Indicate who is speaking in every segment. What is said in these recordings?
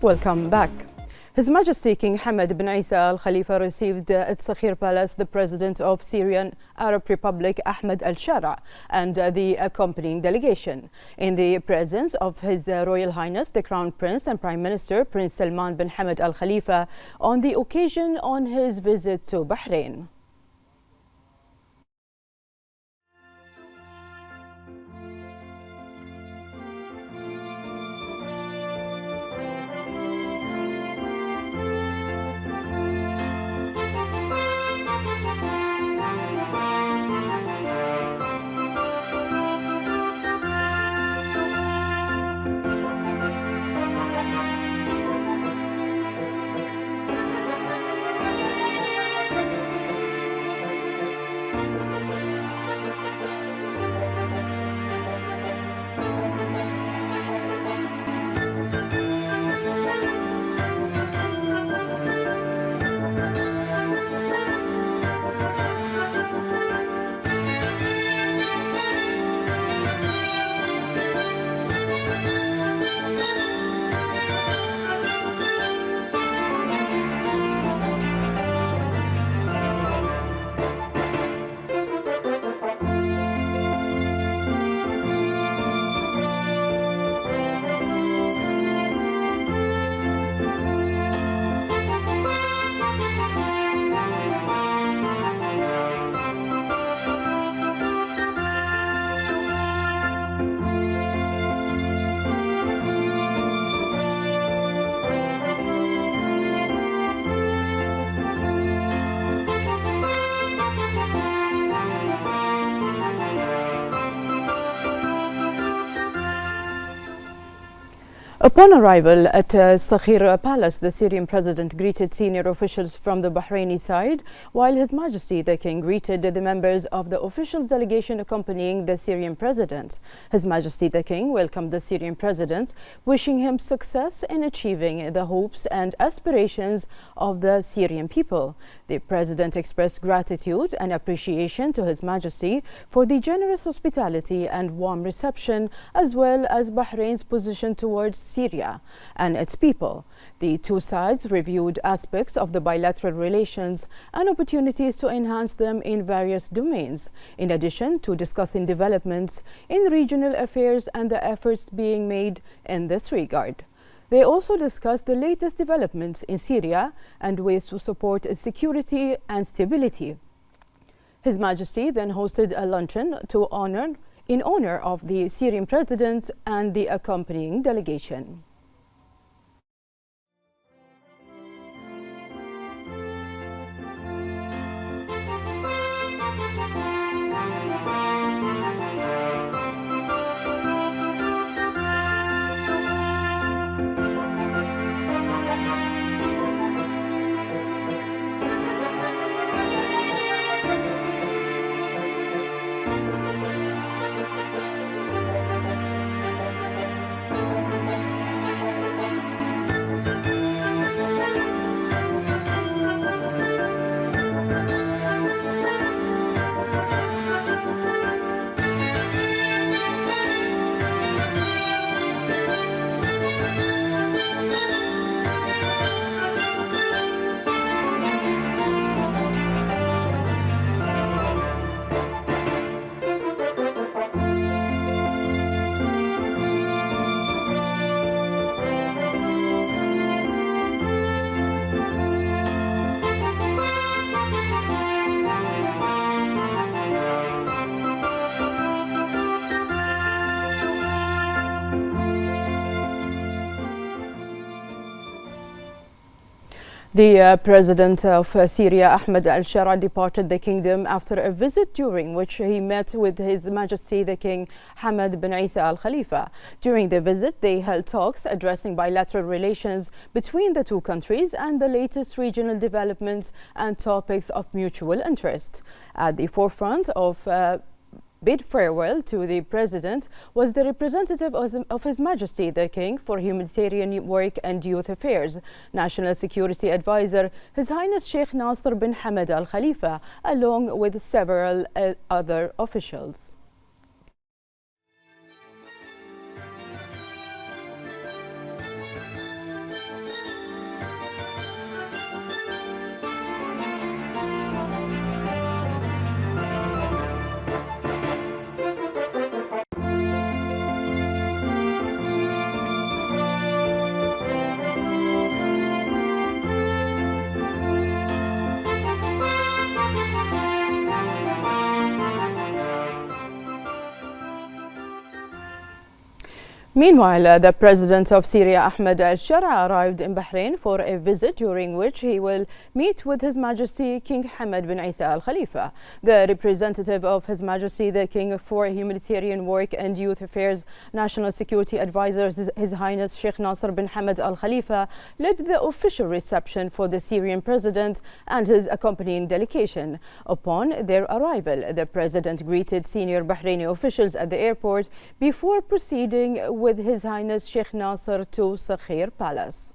Speaker 1: Welcome back. His Majesty King Hamad bin Isa Al Khalifa received at Sakhir Palace the President of Syrian Arab Republic Ahmed Al Shara and the accompanying delegation in the presence of His Royal Highness the Crown Prince and Prime Minister Prince Salman bin Hamad Al Khalifa on the occasion on his visit to Bahrain. Upon arrival at Sakhir Palace, the Syrian president greeted senior officials from the Bahraini side, while His Majesty the King greeted the members of the officials delegation accompanying the Syrian president. His Majesty the King welcomed the Syrian president, wishing him success in achieving the hopes and aspirations of the Syrian people. The president expressed gratitude and appreciation to His Majesty for the generous hospitality and warm reception, as well as Bahrain's position towards Syria and its people. The two sides reviewed aspects of the bilateral relations and opportunities to enhance them in various domains, in addition to discussing developments in regional affairs and the efforts being made in this regard. They also discussed the latest developments in Syria and ways to support its security and stability. His Majesty then hosted a luncheon in honor of the Syrian president and the accompanying delegation. The President of Syria, Ahmed Al Shara, departed the kingdom after a visit during which he met with His Majesty the King Hamad bin Isa Al Khalifa. During the visit, they held talks addressing bilateral relations between the two countries and the latest regional developments and topics of mutual interest. At the forefront of bid farewell to the President was the representative of His Majesty the King for Humanitarian Work and Youth Affairs, National Security Advisor His Highness Sheikh Nasser bin Hamad Al Khalifa, along with several other officials. Meanwhile, the president of Syria, Ahmed al-Shara, arrived in Bahrain for a visit during which he will meet with His Majesty King Hamad bin Isa Al Khalifa. The representative of His Majesty the King for Humanitarian Work and Youth Affairs National Security Advisor, His Highness Sheikh Nasser bin Hamad Al Khalifa, led the official reception for the Syrian president and his accompanying delegation. Upon their arrival, the president greeted senior Bahraini officials at the airport before proceeding with His Highness Sheikh Nasser to Sakhir Palace.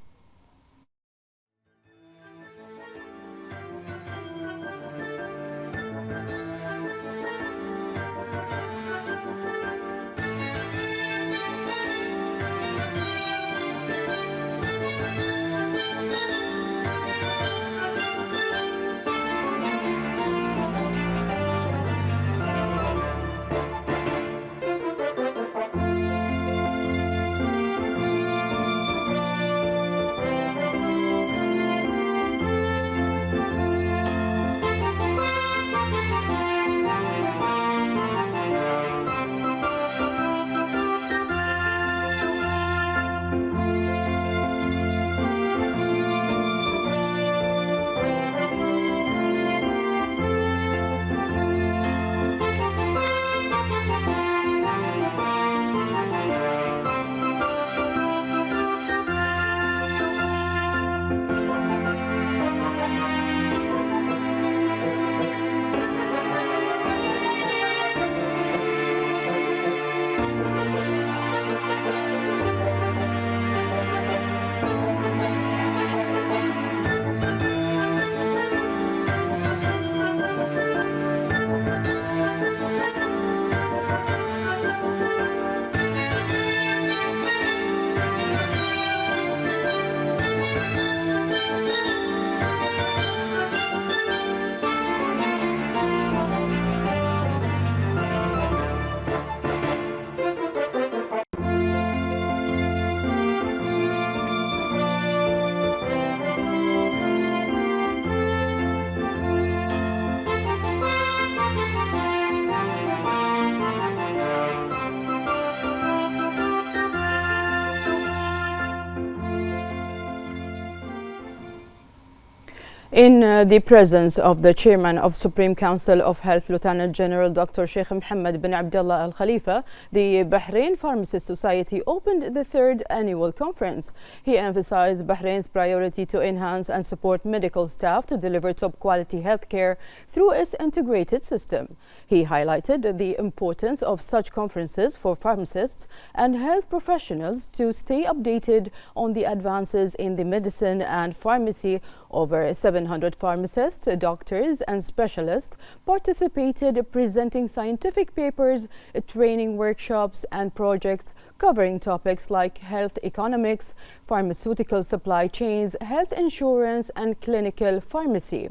Speaker 1: In the presence of the chairman of Supreme Council of Health, Lieutenant General Dr. Sheikh Mohammed bin Abdullah Al Khalifa, the Bahrain Pharmacist Society opened the third annual conference. He emphasized Bahrain's priority to enhance and support medical staff to deliver top quality healthcare through its integrated system. He highlighted the importance of such conferences for pharmacists and health professionals to stay updated on the advances in the medicine and pharmacy. Over 700 pharmacists, doctors and specialists participated, presenting scientific papers, training workshops and projects covering topics like health economics, pharmaceutical supply chains, health insurance and clinical pharmacy.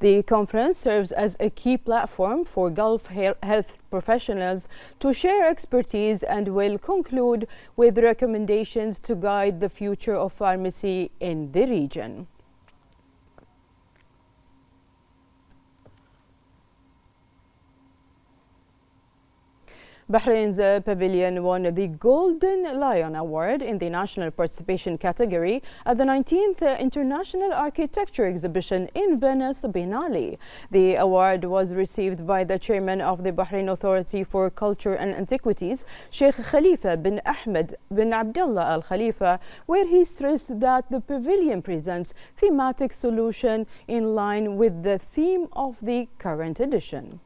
Speaker 1: The conference serves as a key platform for Gulf health professionals to share expertise and will conclude with recommendations to guide the future of pharmacy in the region. Bahrain's pavilion won the Golden Lion Award in the National Participation category at the 19th International Architecture Exhibition in Venice Biennale. The award was received by the chairman of the Bahrain Authority for Culture and Antiquities, Sheikh Khalifa bin Ahmed bin Abdullah Al Khalifa, where he stressed that the pavilion presents thematic solution in line with the theme of the current edition.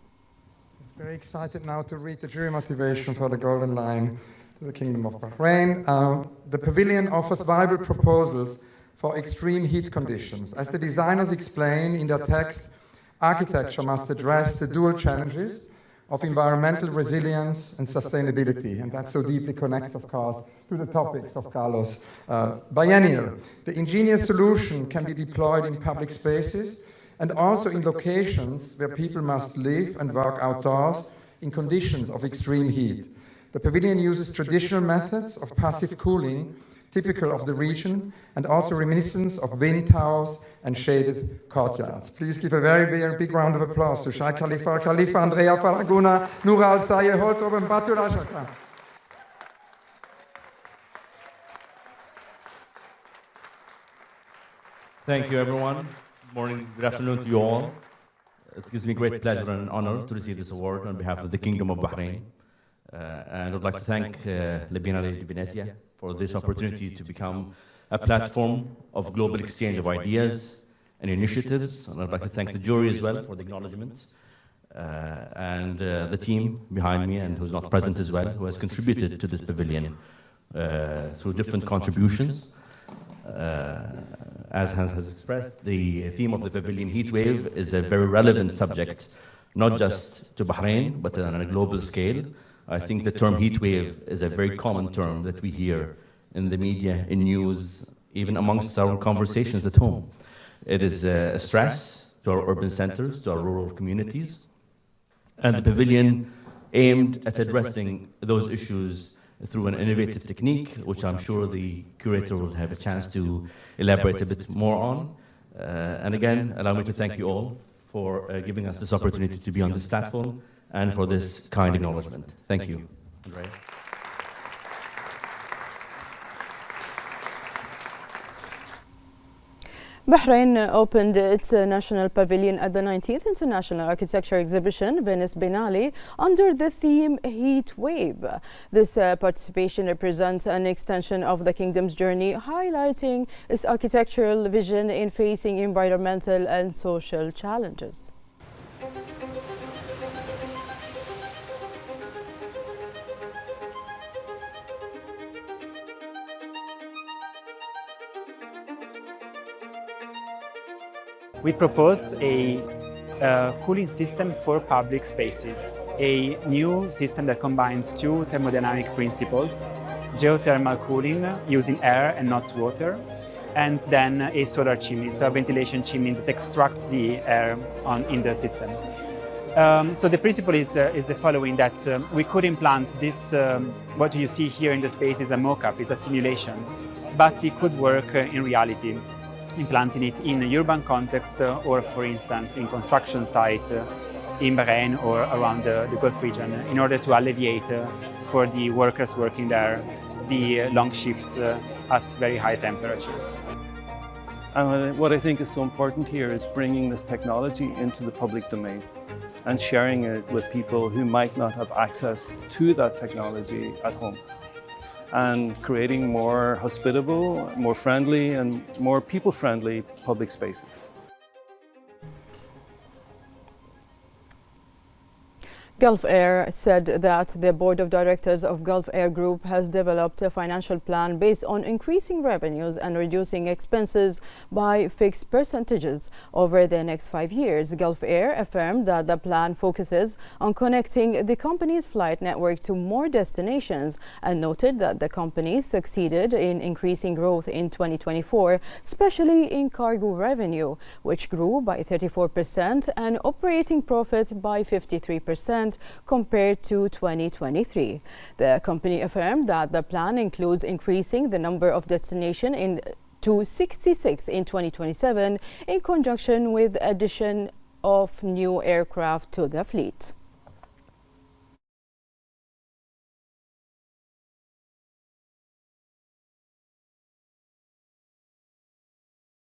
Speaker 2: Very excited now to read the jury motivation for the Golden Lion to the Kingdom of Bahrain. The pavilion offers viable proposals for extreme heat conditions. As the designers explain in their text, architecture must address the dual challenges of environmental resilience and sustainability, and that's so deeply connected, of course, to the topics of Carlos' biennial. The ingenious solution can be deployed in public spaces and also in locations where people must live and work outdoors in conditions of extreme heat. The pavilion uses traditional methods of passive cooling, typical of the region, and also reminiscent of wind towers and shaded courtyards. Please give a very, very big round of applause to Sheikh Khalifa Al Khalifa, Andrea Faraguna, Noura Al Sayeh, Holtrop, and Batul Ashaka.
Speaker 3: Thank you, everyone. Good morning, good afternoon to you all. It gives me great pleasure and honor to receive this award on behalf of the Kingdom of Bahrain. And I'd like to thank Libina Indonesia for this opportunity to become a platform of global exchange of ideas and initiatives. And I'd like to thank the jury as well for the acknowledgement. And the team behind me and who's not present as well, who has contributed to this pavilion through different contributions. As Hans has expressed, the theme of the pavilion, heat wave, is a very relevant subject, not just to Bahrain, but on a global scale. I think the term heat wave is a very common term that we hear in the media, in news, even amongst our conversations at home. It is a stress to our urban centers, to our rural communities. And the pavilion aimed at addressing those issues through an innovative technique, which I'm sure the curator will have a chance to elaborate a bit more on. And again, allow me to thank you all for giving us this opportunity to be on this platform and for this kind acknowledgement. Thank you. Andrea.
Speaker 1: Bahrain opened its national pavilion at the 19th International Architecture Exhibition, Venice Biennale, under the theme Heat Wave. This participation represents an extension of the kingdom's journey, highlighting its architectural vision in facing environmental and social challenges.
Speaker 4: We proposed a cooling system for public spaces, a new system that combines two thermodynamic principles, geothermal cooling using air and not water, and then a solar chimney, so a ventilation chimney that extracts the air in the system. So the principle is the following, that we could implant this, what you see here in the space is a mock-up, is a simulation, but it could work in reality, implanting it in an urban context or, for instance, in construction site in Bahrain or around the Gulf region, in order to alleviate for the workers working there the long shifts at very high temperatures.
Speaker 5: What I think is so important here is bringing this technology into the public domain and sharing it with people who might not have access to that technology at home, and creating more hospitable, more friendly, and more people-friendly public spaces.
Speaker 1: Gulf Air said that the board of directors of Gulf Air Group has developed a financial plan based on increasing revenues and reducing expenses by fixed percentages over the next 5 years. Gulf Air affirmed that the plan focuses on connecting the company's flight network to more destinations and noted that the company succeeded in increasing growth in 2024, especially in cargo revenue, which grew by 34% and operating profit by 53%. Compared to 2023. The company affirmed that the plan includes increasing the number of destinations to 66 in 2027 in conjunction with addition of new aircraft to the fleet.